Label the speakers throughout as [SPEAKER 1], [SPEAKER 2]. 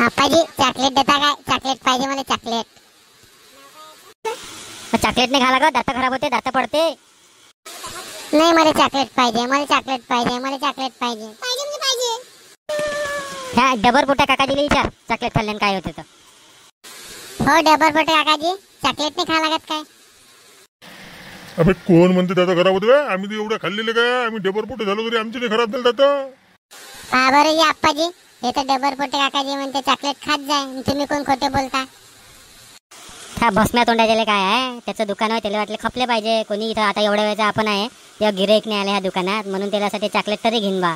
[SPEAKER 1] Appaji chocolate देता काय? Chocolate पाहिजे मला, चॉकलेट.
[SPEAKER 2] चॉकलेट नाही खाला का? दात खराब होते, दात पडते.
[SPEAKER 1] नाही मला चॉकलेट पाहिजे, मला चॉकलेट पाहिजे, मला चॉकलेट पाहिजे.
[SPEAKER 2] ह्या डबर पोट्या काकाजीला विचार चॉकलेट खाल्ल्याने काय होते तर.
[SPEAKER 1] हो डबर पोटे काकाजी, चॉकलेट नाही खा लागत काय?
[SPEAKER 3] अबे कोण म्हणते दादा खराब होते का? आम्ही एवढ्या खाल्लेले काय? आम्ही डेबरपोटे झालो तरी आमचे नाही खराब झाले दादा.
[SPEAKER 1] पहा बरं ये आप्पाजी, हे तर डबर पोटे काकाजी म्हणते चॉकलेट खात जाय. तुम्ही कोण खोटे बोलता?
[SPEAKER 2] ह्या भस्म्या तोंडाच्याला काय आहे? त्याचं दुकान आहे, त्याला वाटले खपले पाहिजे. कोणी इथं आता एवढ्या वेळेचा आपण आहे, तेव्हा गिराईक नाही आले ह्या दुकानात, म्हणून त्याच्यासाठी चॉकलेट तरी घेऊन बा.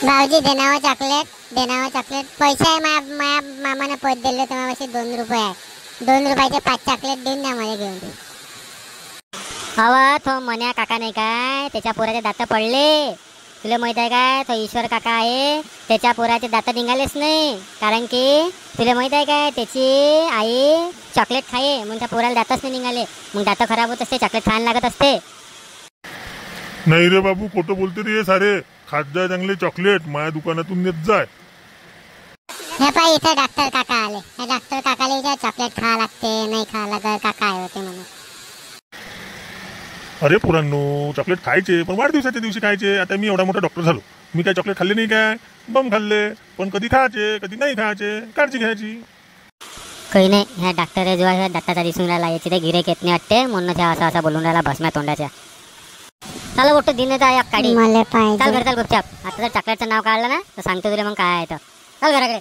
[SPEAKER 1] भाऊजी देनावं चॉकलेट, देनावं चॉकलेट. पैसे आहे माया मामानं पैसे दिले तर माझ्यापाशी 2 रुपये आहे. 2 रुपयाचे 5 चॉकलेट देऊन द्या मला घेऊन.
[SPEAKER 2] हवा तो मन्या काका नाही काय, त्याच्या पोराचे दात पडले. तुला माहित आहे काय? तो ईश्वर काका आहे, त्याच्या पोराचे दात निघालेच नाही. कारण की तुला माहित आहे काय, त्याची आई चॉकलेट खाये म्हणून त्या पोराला दातच नाही निघाले. मग दात खराब होत असते, चॉकलेट खायला लागत असते.
[SPEAKER 3] नाही रे बाबू, खोटं बोलते रे सारे. खात जाय चांगले चॉकलेट, माझ्या दुकानातून नेत जाय.
[SPEAKER 1] हे पाय इथे डॉक्टर काका आले. हे डॉक्टर काकाला विचार चॉकलेट खा लागते नाही खा लागत का काय होते म्हणून.
[SPEAKER 3] अरे पुरांनो, चॉकलेट खायचे पण वाढदिवसाच्या दिवशी खायचे. आता मी एवढा मोठा डॉक्टर झालो, मी काय चॉकलेट खाल्ले नाही काय? बम खाल्ले, पण कधी खायचे कधी नाही खायचे, काळजी घ्यायची.
[SPEAKER 2] काही नाही, ह्या डॉक्टर जेव्हा दाताचा दिसून राहिला, याची ते गिरेक येत नाही वाटते, म्हणून त्या असा असा बोलून राहिला भस्म्या तोंडाच्या. चला उठतो दिनचा या काढी.
[SPEAKER 1] मला
[SPEAKER 2] चल
[SPEAKER 1] पाहिजे.
[SPEAKER 2] घर चल गुपचाप. आता जर चॉकलेटचं नाव काढलं ना तर सांगतो तुला मग काय आहे तर. चल घराकडे.